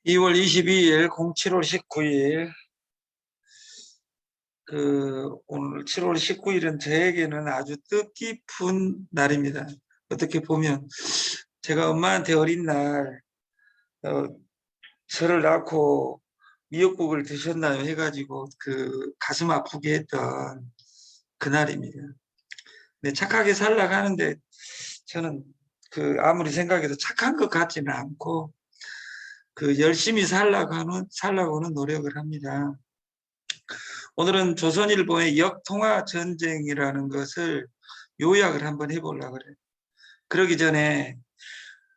2월 22일 07월 19일 오늘 7월 19일은 저에게는 아주 뜻깊은 날입니다. 어떻게 보면 제가 엄마한테 어린 날 저를 낳고 미역국을 드셨나요 해가지고 가슴 아프게 했던 그날입니다. 근데 착하게 살려고 하는데 저는 아무리 생각해도 착한 것 같지는 않고 열심히 살려고는 노력을 합니다. 오늘은 조선일보의 역통화 전쟁이라는 것을 요약을 한번 해보려고 그래요. 그러기 전에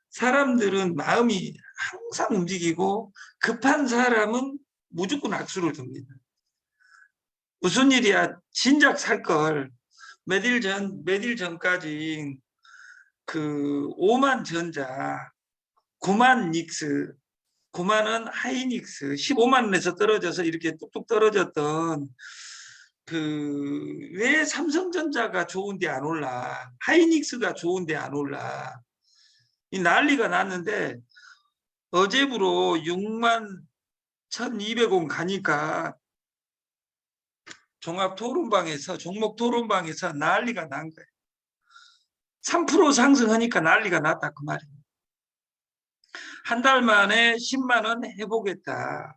사람들은 마음이 항상 움직이고 급한 사람은 무조건 악수를 둡니다. 무슨 일이야? 진작 살 걸. 며칠 전까지 5만 전자, 9만 닉스, 9만은 하이닉스, 15만 원에서 떨어져서 이렇게 뚝뚝 떨어졌던 왜 삼성전자가 좋은데 안 올라? 하이닉스가 좋은데 안 올라? 이 난리가 났는데 어제부로 6만 1200원 가니까 종목 토론방에서 난리가 난 거예요. 3% 상승하니까 난리가 났다 그 말이에요. 한 달 만에 10만 원 해보겠다.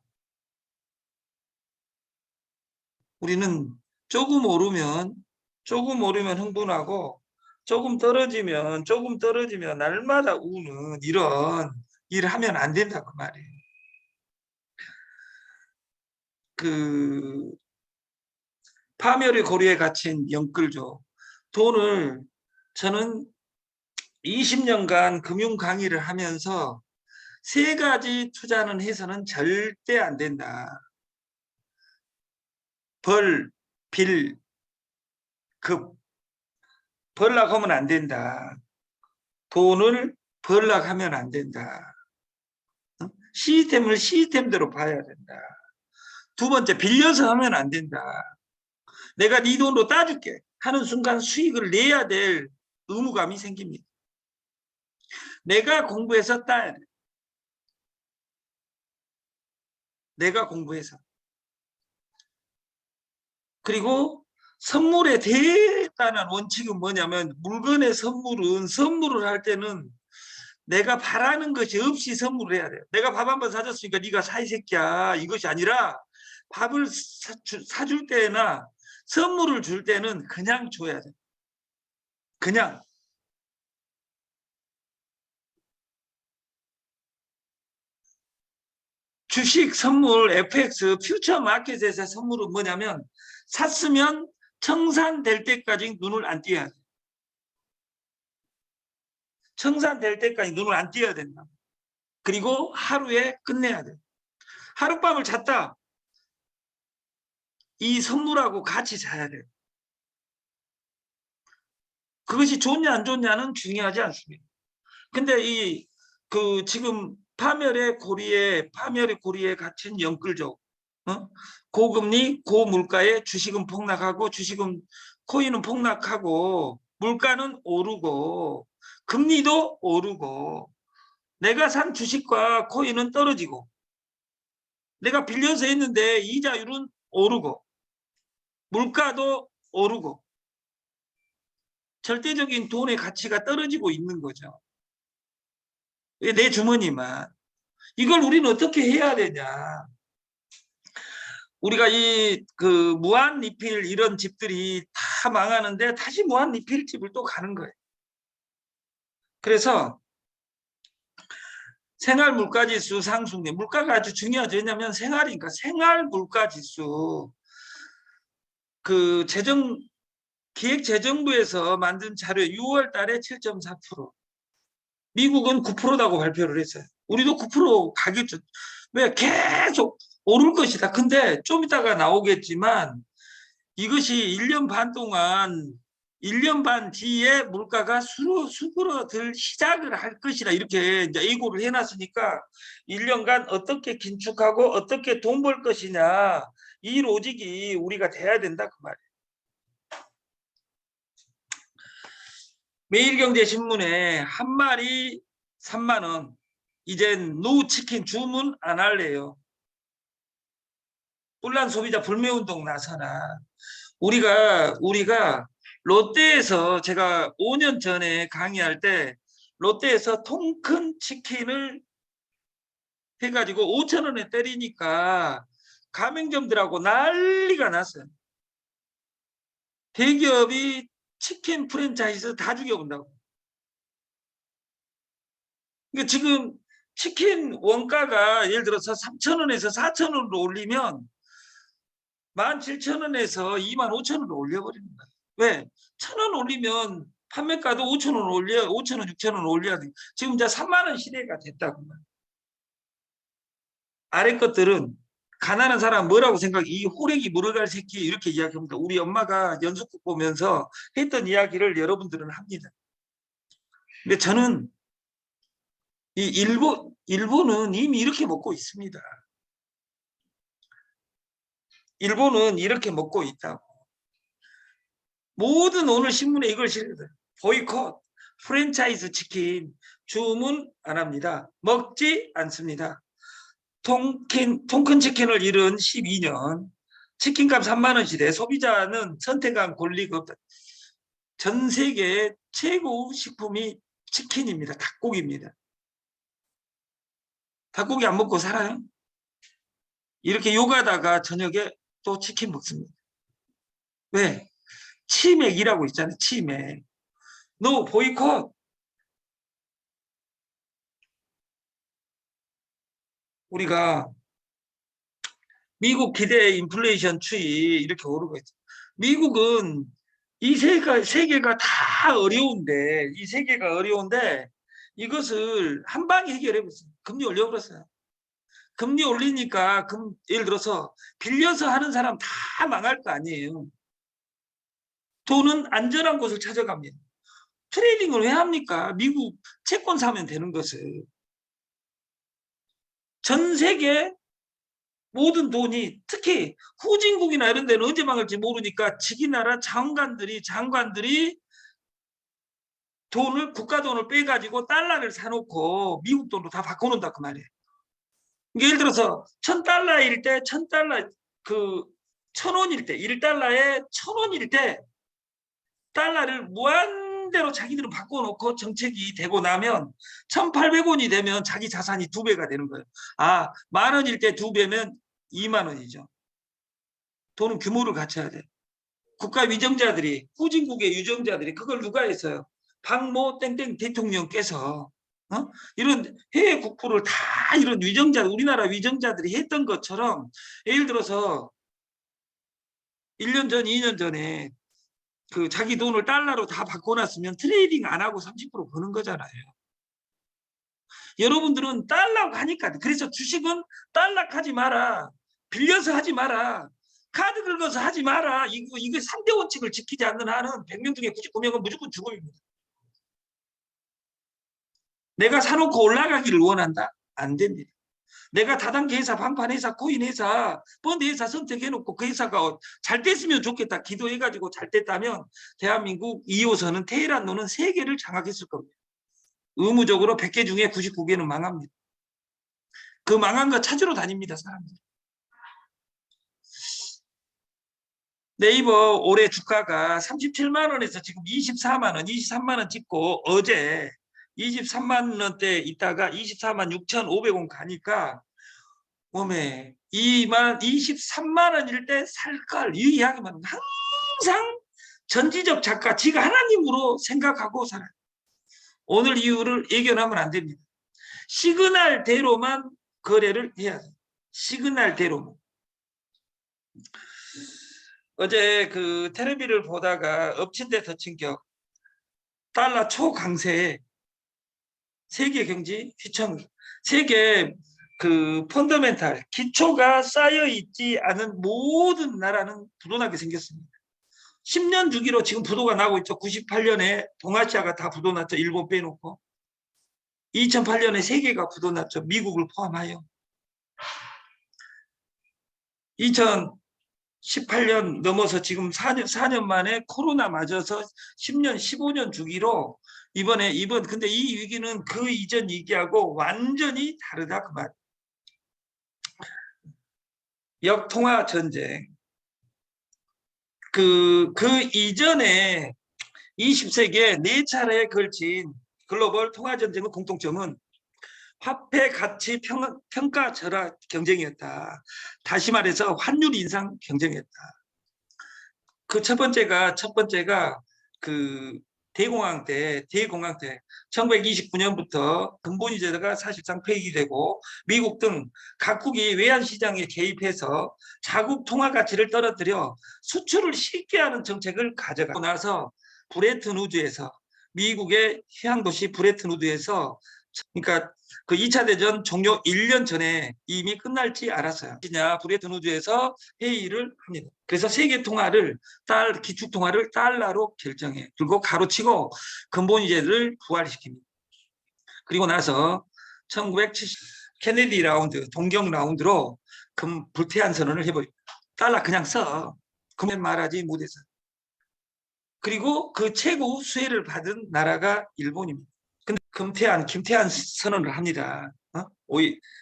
우리는 조금 오르면 흥분하고 조금 떨어지면 날마다 우는 이런 일을 하면 안 된다 그 말이에요. 파멸의 고리에 갇힌 영끌족 돈을 저는 20년간 금융 강의를 하면서 3가지 투자는 해서는 절대 안 된다. 빌, 급. 벌락 하면 안 된다. 돈을 벌락 하면 안 된다. 시스템을 시스템대로 봐야 된다. 2번째, 빌려서 하면 안 된다. 내가 네 돈으로 따줄게 하는 순간 수익을 내야 될 의무감이 생깁니다. 내가 공부해서 따야 돼. 내가 공부해서. 그리고 선물의 대단한 원칙은 뭐냐면 물건의 선물을 할 때는 내가 바라는 것이 없이 선물을 해야 돼요. 내가 밥 한 번 사줬으니까 네가 사 이 새끼야 이것이 아니라 밥을 사줄 때나 선물을 줄 때는 그냥 줘야 돼. 그냥. 주식 선물 FX 퓨처 마켓에서 선물은 뭐냐면 샀으면 청산될 때까지 눈을 안 띄어야 돼. 청산될 때까지 눈을 안 띄어야 된다. 그리고 하루에 끝내야 돼. 하룻밤을 잤다. 이 선물하고 같이 자야 돼. 그것이 좋냐 안 좋냐는 중요하지 않습니다. 근데 지금 파멸의 고리에 갇힌 영끌족, 고금리, 고물가에 주식은 폭락하고 코인은 폭락하고 물가는 오르고 금리도 오르고 내가 산 주식과 코인은 떨어지고 내가 빌려서 했는데 이자율은 오르고 물가도 오르고 절대적인 돈의 가치가 떨어지고 있는 거죠. 내 주머니만. 이걸 우리는 어떻게 해야 되냐. 우리가 무한 리필 이런 집들이 다 망하는데 다시 무한 리필 집을 또 가는 거예요. 그래서 생활 물가지수 상승률, 물가가 아주 중요하죠. 왜냐하면 생활이니까 생활 물가지수 기획재정부에서 만든 자료 6월 달에 7.4%. 미국은 9%라고 발표를 했어요. 우리도 9% 가겠죠. 왜? 계속 오를 것이다. 근데 좀 이따가 나오겠지만 이것이 1년 반 동안 1년 반 뒤에 물가가 수그러들 시작을 할 것이다. 이렇게 이제 예고를 해놨으니까 1년간 어떻게 긴축하고 어떻게 돈 벌 것이냐. 이 로직이 우리가 돼야 된다. 그 말이에요. 매일경제신문에 한 마리 3만 원, 이젠 노 치킨 주문 안 할래요. 혼란 소비자 불매운동 나서나. 우리가 롯데에서 제가 5년 전에 강의할 때 롯데에서 통큰 치킨을 해가지고 5천 원에 때리니까 가맹점들하고 난리가 났어요. 대기업이 치킨 프랜차이즈 다 죽여본다고. 그러니까 지금 치킨 원가가 예를 들어서 3천 원에서 4천 원으로 올리면 17,000원에서 25,000원으로 올려버리는 거예요. 왜? 1,000원 올리면 판매가도 5,000원 올려, 5,000원, 6,000원 올려야 돼. 지금 이제 3만 원 시대가 됐다고. 아래 것들은 가난한 사람 뭐라고 생각해? 이 호래기 물어갈 새끼 이렇게 이야기합니다. 우리 엄마가 연속극 보면서 했던 이야기를 여러분들은 합니다. 근데 저는 이 일본은 이미 이렇게 먹고 있습니다. 일본은 이렇게 먹고 있다고. 모든 오늘 신문에 이걸 실거든. 보이콧, 프랜차이즈 치킨 주문 안 합니다. 먹지 않습니다. 통큰 치킨을 잃은 12년, 치킨값 3만 원 시대, 소비자는 선택한 권리가 없다. 전 세계 최고 식품이 치킨입니다. 닭고기입니다. 닭고기 안 먹고 살아요? 이렇게 욕하다가 저녁에 또 치킨 먹습니다. 왜? 치맥이라고 있잖아요. 치맥. 너 보이콧. 우리가 미국 기대 인플레이션 추이 이렇게 오르고 있죠. 미국은 이 세계가 다 어려운데, 이 세계가 어려운데 이것을 한 방에 해결해 버렸어요. 금리 올려버렸어요. 금리 올리니까 예를 들어서 빌려서 하는 사람 다 망할 거 아니에요. 돈은 안전한 곳을 찾아갑니다. 트레이딩을 왜 합니까? 미국 채권 사면 되는 것을. 전 세계 모든 돈이 특히 후진국이나 이런 데는 언제 망할지 모르니까 지기 나라 장관들이 돈을 국가 돈을 빼가지고 달러를 사놓고 미국 돈으로 다 바꿔놓는다 그 말이에요. 예를 들어서 1,000달러일 때 1,000달러 그 1,000원일 때 1달러에 1,000원일 때 달러를 무한대로 자기들은 바꿔놓고 정책이 되고 나면 1,800원이 되면 자기 자산이 2배가 되는 거예요. 아, 10,000원일 때 2배면 2만 원이죠. 돈은 규모를 갖춰야 돼. 국가 위정자들이 후진국의 유정자들이 그걸 누가 했어요? 박모 땡땡 대통령께서 이런 해외 국부를 다 이런 위정자 우리나라 위정자들이 했던 것처럼 예를 들어서 1년 전 2년 전에 그 자기 돈을 달러로 다 바꿔놨으면 트레이딩 안 하고 30% 버는 거잖아요. 여러분들은 달러 가니까 그래서 주식은 달러 하지 마라. 빌려서 하지 마라. 카드 긁어서 하지 마라. 이거 3대 원칙을 지키지 않는 한은 100명 중에 99명은 무조건 죽음입니다. 내가 사놓고 올라가기를 원한다? 안 됩니다. 내가 다단계 회사, 반판 회사, 코인 회사, 펀드 회사 선택해놓고 그 회사가 잘 됐으면 좋겠다 기도해가지고 잘 됐다면 대한민국 2호선은 테헤란로는 3개를 장악했을 겁니다. 의무적으로 100개 중에 99개는 망합니다. 그 망한 거 찾으러 다닙니다, 사람들. 네이버 올해 주가가 37만 원에서 지금 24만 원, 23만 원 찍고 어제 23만 원대 있다가 24만 6,500원 가니까 몸에 23만 원일 때 살걸 이 이야기만 항상 전지적 작가 지가 하나님으로 생각하고 살아요. 오늘 이유를 예견하면 안 됩니다. 시그널대로만 거래를 해야 돼요. 시그널대로만. 어제 그 텔레비를 보다가 엎친 데 덮친 격 달러 초강세에 세계 경제 휘청 세계 그 펀더멘탈 기초가 쌓여 있지 않은 모든 나라는 부도나게 생겼습니다. 10년 주기로 지금 부도가 나고 있죠. 98년에 동아시아가 다 부도 났죠. 일본 빼놓고. 2008년에 세계가 부도 났죠. 미국을 포함하여. 18년 넘어서 지금 4년 만에 코로나 맞아서 10년, 15년 주기로 근데 이 위기는 그 이전 위기하고 완전히 다르다 그 말. 역통화 전쟁. 그 이전에 20세기에 4차례에 걸친 글로벌 통화 전쟁의 공통점은 화폐 가치 평가 절하 경쟁이었다. 다시 말해서 환율 인상 경쟁이었다. 그 첫 번째가 그 대공황 때 1929년부터 근본위 제도가 사실상 폐기되고 미국 등 각국이 외환 시장에 개입해서 자국 통화 가치를 떨어뜨려 수출을 쉽게 하는 정책을 가져가고 나서 브레튼 우드에서 미국의 휴양 도시 브레튼 우드에서 그러니까 그 2차 대전 종료 1년 전에 이미 끝날지 알았어요. 브레튼 우드에서 회의를 합니다. 그래서 세계 통화를 기축 통화를 달러로 결정해. 그리고 가로치고 근본위제를 부활시킵니다. 그리고 나서 1970 케네디 라운드, 동경 라운드로 불태한 선언을 해버립니다. 달러 그냥 써. 그만 말하지 못해서. 그리고 그 최고 수혜를 받은 나라가 일본입니다. 근데 김태한 선언을 합니다.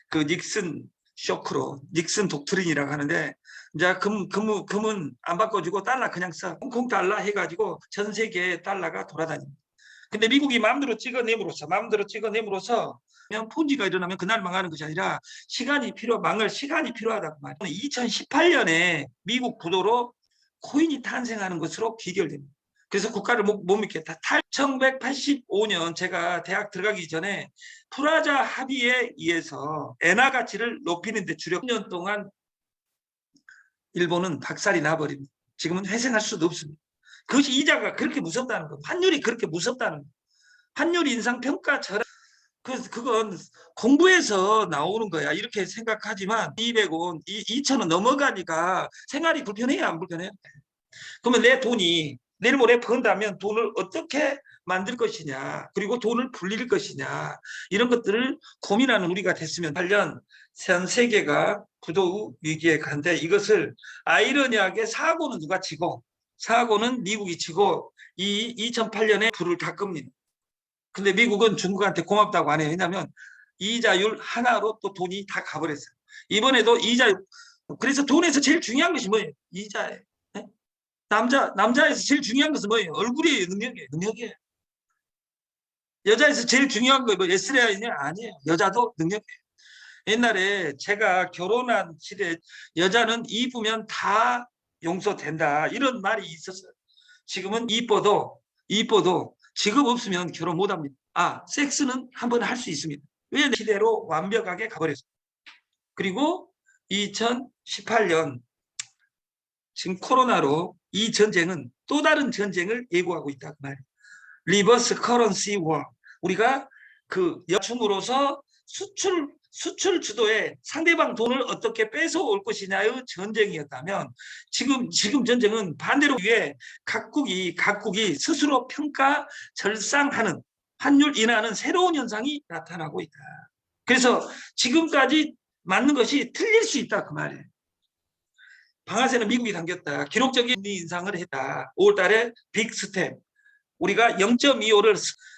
그 닉슨 쇼크로, 닉슨 독트린이라고 하는데, 이제 금은 안 바꿔주고 달러 그냥 써. 홍콩 달러 해가지고 전 세계에 달러가 돌아다닙니다. 근데 미국이 마음대로 찍어내므로써 폰지가 일어나면 그날 망하는 것이 아니라 망할 시간이 필요하다고 말이에요. 2018년에 미국 부도로 코인이 탄생하는 것으로 귀결됩니다. 그래서 국가를 못 믿겠다. 1985년 제가 대학 들어가기 전에 프라자 합의에 의해서 엔화 가치를 높이는 데 주력 10년 동안 일본은 박살이 나버립니다. 지금은 회생할 수도 없습니다. 그것이 이자가 그렇게 무섭다는 거, 환율이 그렇게 무섭다는 거. 환율 인상 평가 절하 그건 공부해서 나오는 거야. 이렇게 생각하지만 200원, 2,000원 넘어가니까 생활이 불편해요, 안 불편해요? 그러면 내 돈이 내일 모레 번다면 돈을 어떻게 만들 것이냐, 그리고 돈을 불릴 것이냐, 이런 것들을 고민하는 우리가 됐으면 8년 전 세계가 부도 위기에 간데 이것을 아이러니하게 사고는 누가 치고 사고는 미국이 치고 이 2008년에 불을 다 끕니다. 근데 미국은 중국한테 고맙다고 안 해요. 왜냐하면 이자율 하나로 또 돈이 다 가버렸어요. 이번에도 이자율, 그래서 돈에서 제일 중요한 것이 뭐예요? 이자예요. 네? 남자에서 제일 중요한 것은 뭐예요? 얼굴이에요, 능력이에요. 여자에서 제일 중요한 거 뭐 예스레아이냐? 아니에요. 여자도 능력이에요. 옛날에 제가 결혼한 시대에 여자는 이쁘면 다 용서된다 이런 말이 있었어요. 지금은 이뻐도 직업 없으면 결혼 못합니다. 섹스는 한번 할 수 있습니다. 왜 시대로 완벽하게 가버렸어요. 그리고 2018년 지금 코로나로 이 전쟁은 또 다른 전쟁을 예고하고 있다 그 말이에요. 리버스 커런시 워. 우리가 그 여충으로서 수출 주도에 상대방 돈을 어떻게 뺏어올 것이냐의 전쟁이었다면 지금 전쟁은 반대로 위에 각국이 스스로 평가 절상하는 환율 인하는 새로운 현상이 나타나고 있다. 그래서 지금까지 맞는 것이 틀릴 수 있다 그 말이에요. 방아쇠는 미국이 당겼다. 기록적인 인상을 했다. 5월 달에 빅 스텝. 우리가 0.25를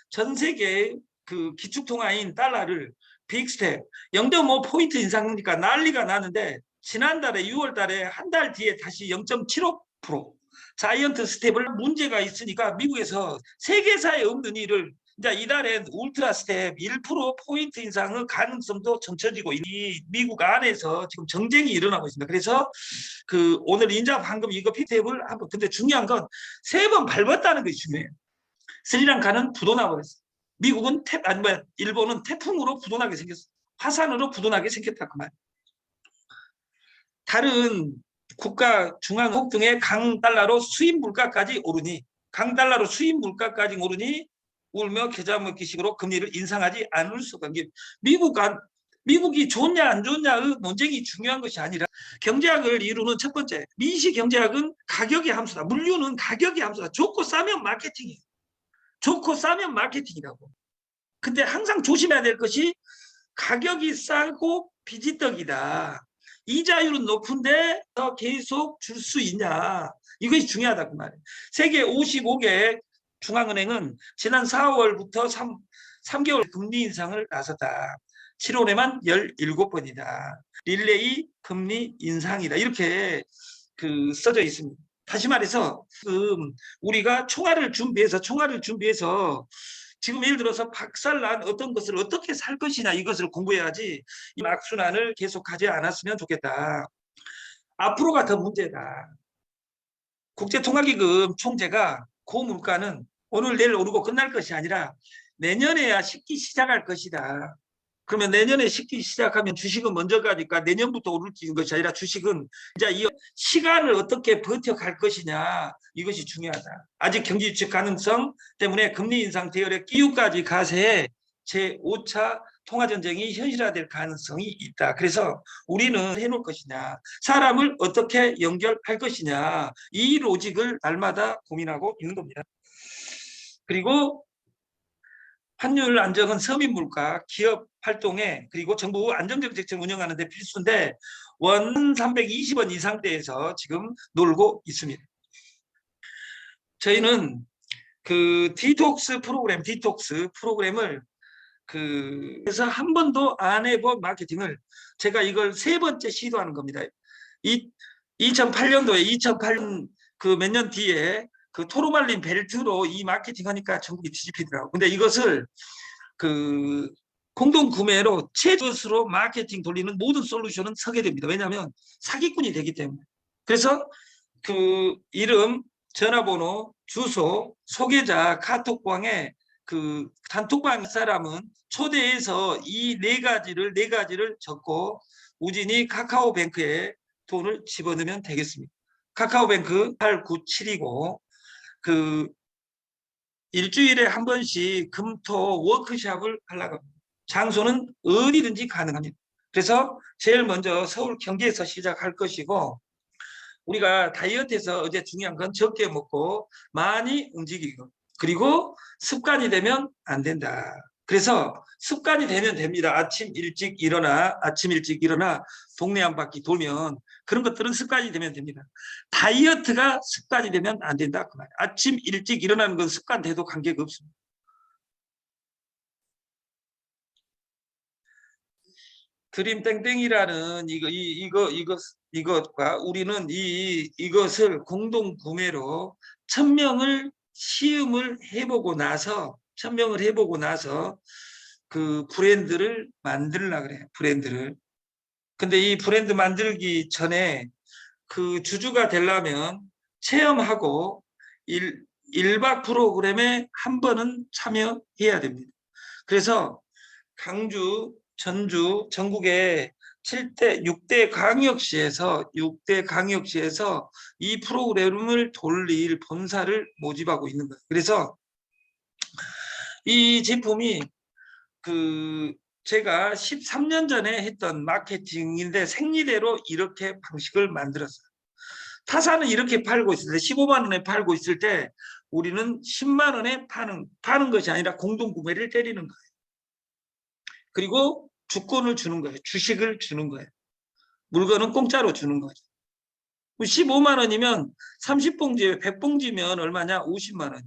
전 세계의 그 기축통화인 달러를 빅스텝 0.5포인트 인상이니까 난리가 나는데 지난달에 6월 달에 한 달 뒤에 다시 0.75% 자이언트 스텝을 문제가 있으니까 미국에서 세계사에 없는 일을 이제 이달엔 울트라 스텝 1%포인트 인상의 가능성도 점쳐지고 이 미국 안에서 지금 정쟁이 일어나고 있습니다. 그래서 그 오늘 인자 방금 이거 피텝을 한번 근데 중요한 건 3번 밟았다는 것이 중요해요. 스리랑카는 부도나 버렸어. 미국은 일본은 태풍으로 부도나게 생겼어. 화산으로 부도나게 생겼다 그 말. 다른 국가 중앙국 등의 강달러로 수입 물가까지 오르니 울며 겨자 먹기식으로 금리를 인상하지 않을 수가 없는 게 미국이 좋냐 안 좋냐의 논쟁이 중요한 것이 아니라 경제학을 이루는 첫 번째 민시 경제학은 가격의 함수다. 물류는 가격의 함수다. 좋고 싸면 마케팅이에요. 좋고 싸면 마케팅이라고. 근데 항상 조심해야 될 것이 가격이 싸고 비지떡이다. 이자율은 높은데 더 계속 줄 수 있냐. 이것이 중요하다 그 말이에요. 세계 55개 중앙은행은 지난 4월부터 3개월 금리 인상을 나섰다. 7월에만 17번이다. 릴레이 금리 인상이다. 이렇게 써져 있습니다. 다시 말해서 우리가 총알을 준비해서 지금 예를 들어서 박살난 어떤 것을 어떻게 살 것이냐 이것을 공부해야지 이 악순환을 계속하지 않았으면 좋겠다. 앞으로가 더 문제다. 국제통화기금 총재가 고물가는 오늘 내일 오르고 끝날 것이 아니라 내년에야 식기 시작할 것이다. 그러면 내년에 식기 시작하면 주식은 먼저 가니까 내년부터 오를 것이 아니라 주식은 이제 이 시간을 어떻게 버텨갈 것이냐 이것이 중요하다. 아직 경기 유축 가능성 때문에 금리 인상 대열의 이후까지 가세에 제5차 통화전쟁이 현실화될 가능성이 있다. 그래서 우리는 해놓을 것이냐, 사람을 어떻게 연결할 것이냐 이 로직을 날마다 고민하고 있는 겁니다. 그리고 환율 안정은 서민물가, 기업 활동에 그리고 정부 안정적 정책 운영하는 데 필수인데 원 320원 이상대에서 지금 놀고 있습니다. 저희는 디톡스 프로그램을 그래서 한 번도 안 해본 마케팅을 제가 이걸 3번째 시도하는 겁니다. 2008년도에 2008년 몇 년 뒤에 토르말린 벨트로 이 마케팅 하니까 전국이 뒤집히더라고요. 근데 이것을 공동 구매로 최저수로 마케팅 돌리는 모든 솔루션은 서게 됩니다. 왜냐하면 사기꾼이 되기 때문에. 그래서 이름, 전화번호, 주소, 소개자, 카톡방에 단톡방 사람은 초대해서 이 네 가지를 적고 우진이 카카오뱅크에 돈을 집어넣으면 되겠습니다. 카카오뱅크 8972고 일주일에 한 번씩 금토 워크숍을 하려고 합니다. 장소는 어디든지 가능합니다. 그래서 제일 먼저 서울 경기에서 시작할 것이고 우리가 다이어트에서 어제 중요한 건 적게 먹고 많이 움직이고 그리고 습관이 되면 안 된다. 그래서 습관이 되면 됩니다. 아침 일찍 일어나 동네 한 바퀴 돌면 그런 것들은 습관이 되면 됩니다. 다이어트가 습관이 되면 안 된다. 그 말이에요. 아침 일찍 일어나는 건 습관 돼도 관계가 없습니다. 드림땡땡이라는 이것과 우리는 이것을 공동 구매로 1000명을 시음을 해보고 나서 브랜드를 만들려고 그래요. 브랜드를. 근데 이 브랜드 만들기 전에 주주가 되려면 체험하고 1박 프로그램에 한 번은 참여해야 됩니다. 그래서 강주, 전주, 전국의 6대 광역시에서 이 프로그램을 돌릴 본사를 모집하고 있는 거예요. 그래서 이 제품이 제가 13년 전에 했던 마케팅인데 생리대로 이렇게 방식을 만들었어요. 타사는 이렇게 팔고 있을 때 15만 원에 팔고 있을 때 우리는 10만 원에 파는 것이 아니라 공동구매를 때리는 거예요. 그리고 주권을 주는 거예요. 주식을 주는 거예요. 물건은 공짜로 주는 거죠. 15만 원이면 30봉지에 100봉지면 얼마냐? 50만 원.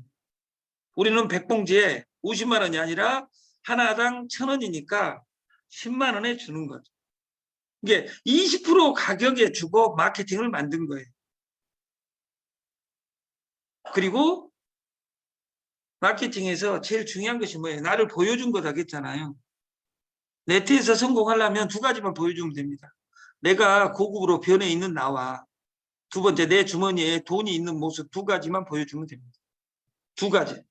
우리는 100봉지에 50만 원이 아니라 하나당 1,000원이니까 10만 원에 주는 거죠. 이게 20% 가격에 주고 마케팅을 만든 거예요. 그리고 마케팅에서 제일 중요한 것이 뭐예요? 나를 보여준 거다 했잖아요. 네트에서 성공하려면 2가지만 보여주면 됩니다. 내가 고급으로 변해 있는 나와 두 번째 내 주머니에 돈이 있는 모습 2가지만 보여주면 됩니다. 2가지.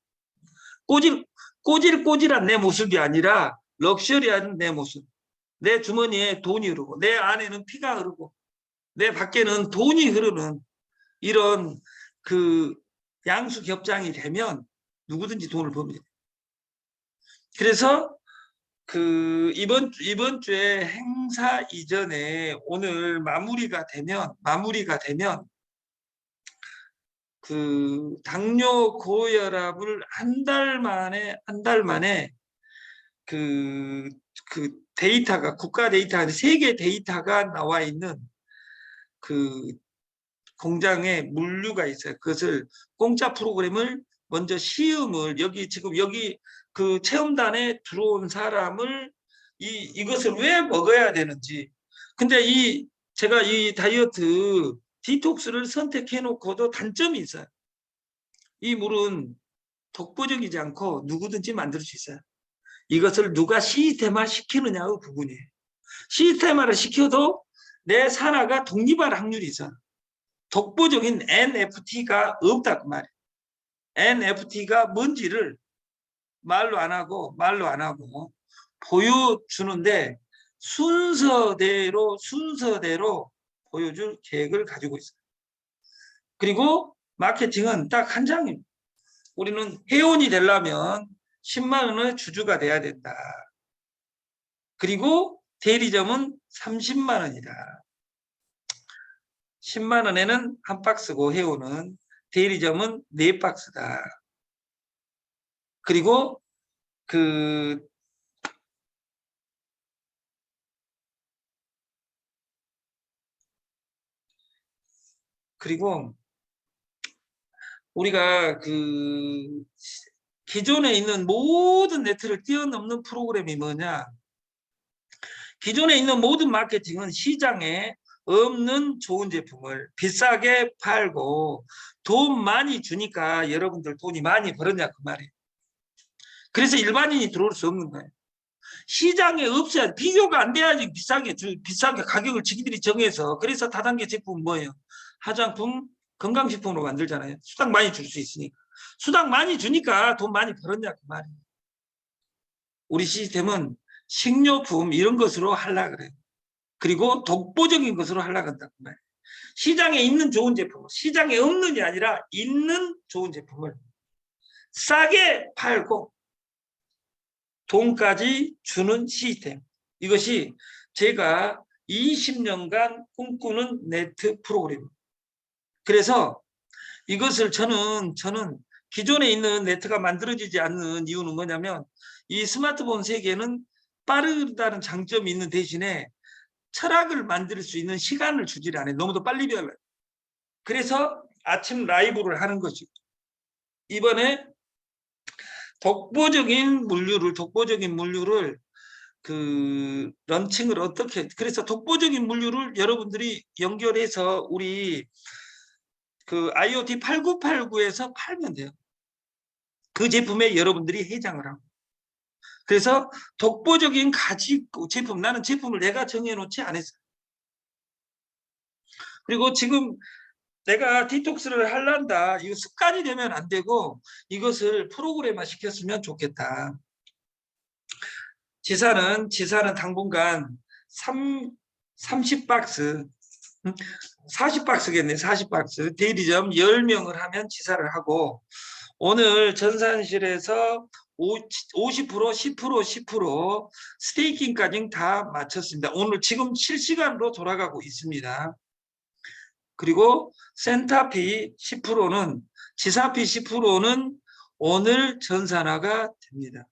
꼬질꼬질한 내 모습이 아니라 럭셔리한 내 모습. 내 주머니에 돈이 흐르고 내 안에는 피가 흐르고 내 밖에는 돈이 흐르는 이런 양수겹장이 되면 누구든지 돈을 법니다. 그래서 이번 주에 행사 이전에 오늘 마무리가 되면 당뇨 고혈압을 한 달 만에 그, 데이터가, 국가 데이터, 세계 데이터가 나와 있는 그 공장에 물류가 있어요. 그것을 공짜 프로그램을 먼저 시음을 지금 여기 그 체험단에 들어온 사람을 이것을 왜 먹어야 되는지. 근데 제가 이 다이어트 디톡스를 선택해 놓고도 단점이 있어요. 이 물은 독보적이지 않고 누구든지 만들 수 있어요. 이것을 누가 시스템화 시키느냐의 부분이에요. 시스템화를 시켜도 내 산화가 독립할 확률이 있어요. 독보적인 NFT가 없다 그 말이에요. NFT가 뭔지를 말로 안 하고 보여주는데 순서대로 보여줄 계획을 가지고 있어요. 그리고 마케팅은 딱 한 장입니다. 우리는 회원이 되려면 10만 원의 주주가 돼야 된다. 그리고 대리점은 30만 원이다. 10만 원에는 한 박스고 회원은, 대리점은 4박스다. 그리고 그리고 우리가 기존에 있는 모든 네트를 뛰어넘는 프로그램이 뭐냐? 기존에 있는 모든 마케팅은 시장에 없는 좋은 제품을 비싸게 팔고 돈 많이 주니까 여러분들 돈이 많이 벌었냐 그 말이에요. 그래서 일반인이 들어올 수 없는 거예요. 시장에 없어야 비교가 안 돼야지 비싸게 가격을 지들이 정해서. 그래서 다단계 제품은 뭐예요? 화장품, 건강식품으로 만들잖아요. 수당 많이 줄 수 있으니까. 수당 많이 주니까 돈 많이 벌었냐 그 말이에요. 우리 시스템은 식료품 이런 것으로 하려고 그래요. 그리고 독보적인 것으로 하려고 한다 그 말이에요. 시장에 있는 좋은 제품, 시장에 없는이 아니라 있는 좋은 제품을 싸게 팔고 돈까지 주는 시스템. 이것이 제가 20년간 꿈꾸는 네트 프로그램입니다. 그래서 이것을 저는 기존에 있는 네트가 만들어지지 않는 이유는 뭐냐면 이 스마트폰 세계는 빠르다는 장점이 있는 대신에 철학을 만들 수 있는 시간을 주질 않아요. 너무도 빨리 변해요. 그래서 아침 라이브를 하는 것이고, 이번에 독보적인 물류를 런칭을 어떻게, 그래서 독보적인 물류를 여러분들이 연결해서 우리 IoT 8989에서 팔면 돼요. 그 제품에 여러분들이 해장을 하고. 그래서 독보적인 제품, 나는 제품을 내가 정해놓지 않았어요. 그리고 지금 내가 디톡스를 할란다. 이거 습관이 되면 안 되고 이것을 프로그램화 시켰으면 좋겠다. 지사는 당분간 30박스, 40박스겠네. 40박스. 대리점 10명을 하면 지사를 하고, 오늘 전산실에서 50%, 10% 스테이킹까지 다 마쳤습니다. 오늘 지금 실시간으로 돌아가고 있습니다. 그리고 센터피 10%는, 지사피 10%는 오늘 전산화가 됩니다.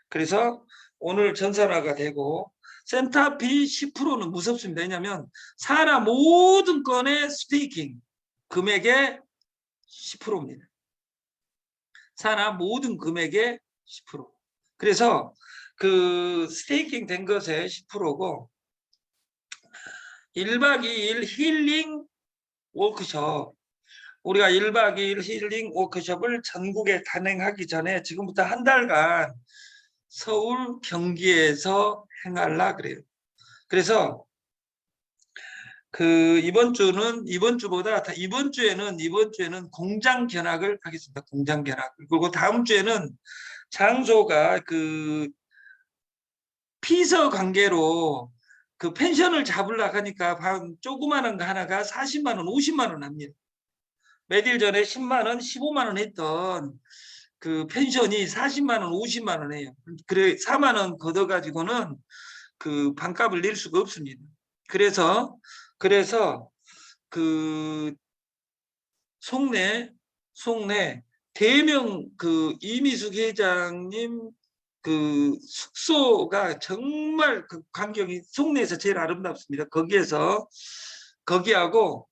그래서 오늘 전산화가 되고, 센터피 10%는 무섭습니다. 왜냐하면 산하 모든 건의 스테이킹 금액의 10%입니다. 산하 모든 금액의 10%. 그래서 스테이킹 된 것의 10%고 1박 2일 힐링 워크숍, 우리가 1박 2일 힐링 워크숍을 전국에 단행하기 전에 지금부터 한 달간 서울, 경기에서 행하려 그래요. 그래서 이번 주에는 공장 견학을 하겠습니다. 공장 견학. 그리고 다음 주에는 장소가 피서 관계로 펜션을 잡으려고 하니까 조그마한 거 하나가 40만 원, 50만 원 합니다. 며칠 전에 10만 원, 15만 원 했던 펜션이 40만 원, 50만 원이에요. 그래 4만 원 걷어가지고는 반값을 낼 수가 없습니다. 그래서 송내 대명 이미숙 회장님 그 숙소가 정말 그 광경이 송내에서 제일 아름답습니다. 거기하고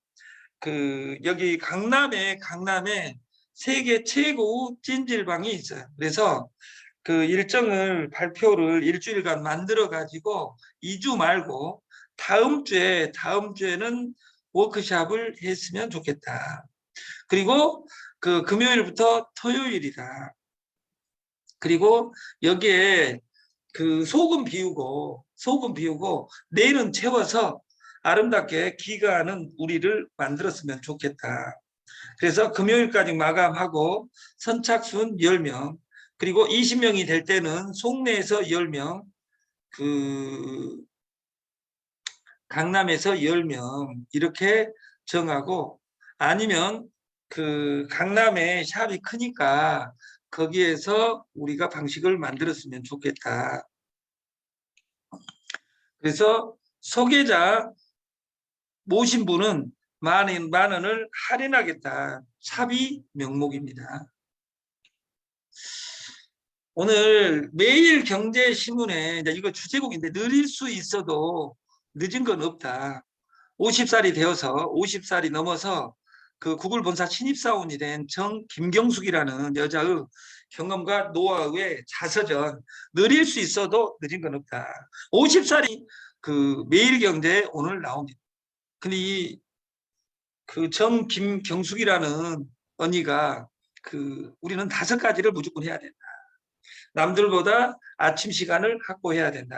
그 여기 강남에 세계 최고 찜질방이 있어요. 그래서 그 일정을 발표를 일주일간 만들어 가지고 2주 말고 다음 주에는 워크숍을 했으면 좋겠다. 그리고 그 금요일부터 토요일이다. 그리고 여기에 그 소금 비우고 내일은 채워서 아름답게 귀가하는 우리를 만들었으면 좋겠다. 그래서 금요일까지 마감하고 선착순 10명, 그리고 20명이 될 때는 송내에서 10명, 그 강남에서 10명 이렇게 정하고, 아니면 그 강남에 샵이 크니까 거기에서 우리가 방식을 만들었으면 좋겠다. 그래서 소개자 모신 분은 만 원을 할인하겠다. 샵이 명목입니다. 오늘 매일경제신문에 이거 주제곡인데, 느릴 수 있어도 늦은 건 없다. 50살이 되어서 50살이 넘어서 그 구글 본사 신입사원이 된 김경숙이라는 여자의 경험과 노하우의 자서전, 느릴 수 있어도 늦은 건 없다. 50살이 그 매일경제에 오늘 나옵니다. 근데 이 그 김경숙이라는 언니가 우리는 5가지를 무조건 해야 된다. 남들보다 아침 시간을 확보해야 된다.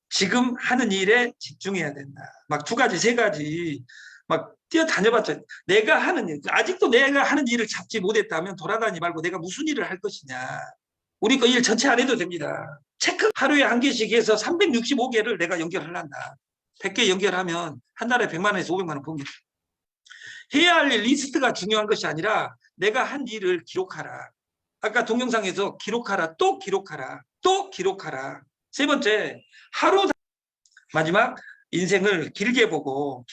지금 하는 일에 집중해야 된다. 막 2가지, 3가지 막 뛰어다녀봤죠. 내가 하는 일, 아직도 내가 하는 일을 잡지 못했다면 돌아다니 말고 내가 무슨 일을 할 것이냐. 우리 거 일 전체 안 해도 됩니다. 체크 하루에 1개씩 해서 365개를 내가 연결하란다. 100개 연결하면 한 달에 100만 원에서 500만 원 법니다. 해야 할 일 리스트가 중요한 것이 아니라 내가 한 일을 기록하라. 아까 동영상에서 기록하라, 또 기록하라, 또 기록하라. 3번째, 마지막, 인생을 길게 보고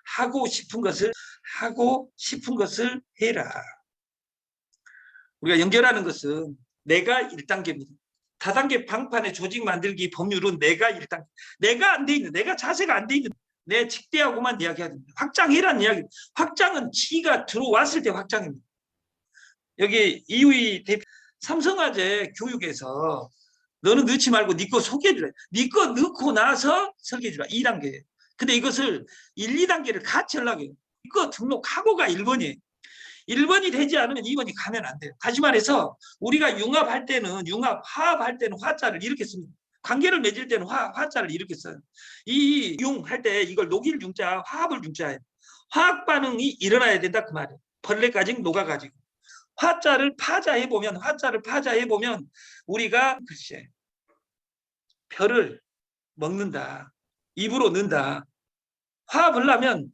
하고 싶은 것을 해라. 우리가 연결하는 것은 내가 1단계입니다. 다단계 방판의 조직 만들기 법률은 내가 1단계. 내가 안 돼 있는, 내가 자세가 안 돼 있는, 내 직대하고만 이야기해야 됩니다. 확장해라는 이야기. 확장은 지가 들어왔을 때 확장입니다. 여기 이우희 대표, 삼성화재 교육에서 너는 넣지 말고 네 거 소개해주라. 네 거 넣고 나서 설계해주라. 2단계. 근데 이것을 1, 2단계를 같이 하려고 해요. 이거 등록하고가 1번이에요. 1번이 되지 않으면 2번이 가면 안 돼요. 다시 말해서 우리가 융합할 때는 화합할 때는 화자를 이렇게 씁니다. 관계를 맺을 때는 화자를 이렇게 써요. 이 융할 때 이걸 녹일 융자, 화합을 융자예요. 화학 반응이 일어나야 된다 그 말이에요. 벌레까지 녹아가지고. 화자를 파자해보면 우리가 글쎄 벼를 먹는다. 입으로 넣는다. 화합을 하면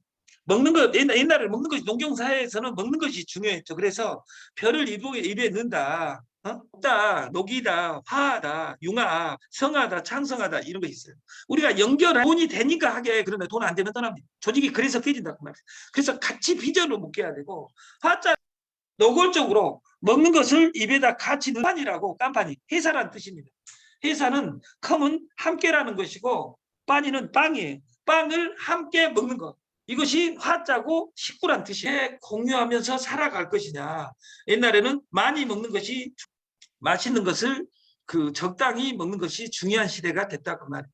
먹는 거, 옛날에 먹는 것이, 농경사회에서는 먹는 것이 중요했죠. 그래서 벼를 입에 넣는다. 녹다, 녹이다, 화하다, 융합, 성하다, 창성하다, 이런 거 있어요. 우리가 돈이 되니까 하게, 그런데 돈 안 되면 떠납니다. 조직이 그래서 깨진다 그 말이에요. 그래서 같이 비전을 묶여야 되고, 화자 노골적으로 먹는 것을 입에다 같이 넣는 깐판이라고, 깐판이 회사라는 뜻입니다. 회사는 컴은 함께라는 것이고 빠니는 빵이에요. 빵을 함께 먹는 것. 이것이 화자고 식구란 뜻이에요. 공유하면서 살아갈 것이냐. 옛날에는 많이 먹는 것이, 맛있는 것을 적당히 먹는 것이 중요한 시대가 됐다 그 말이에요.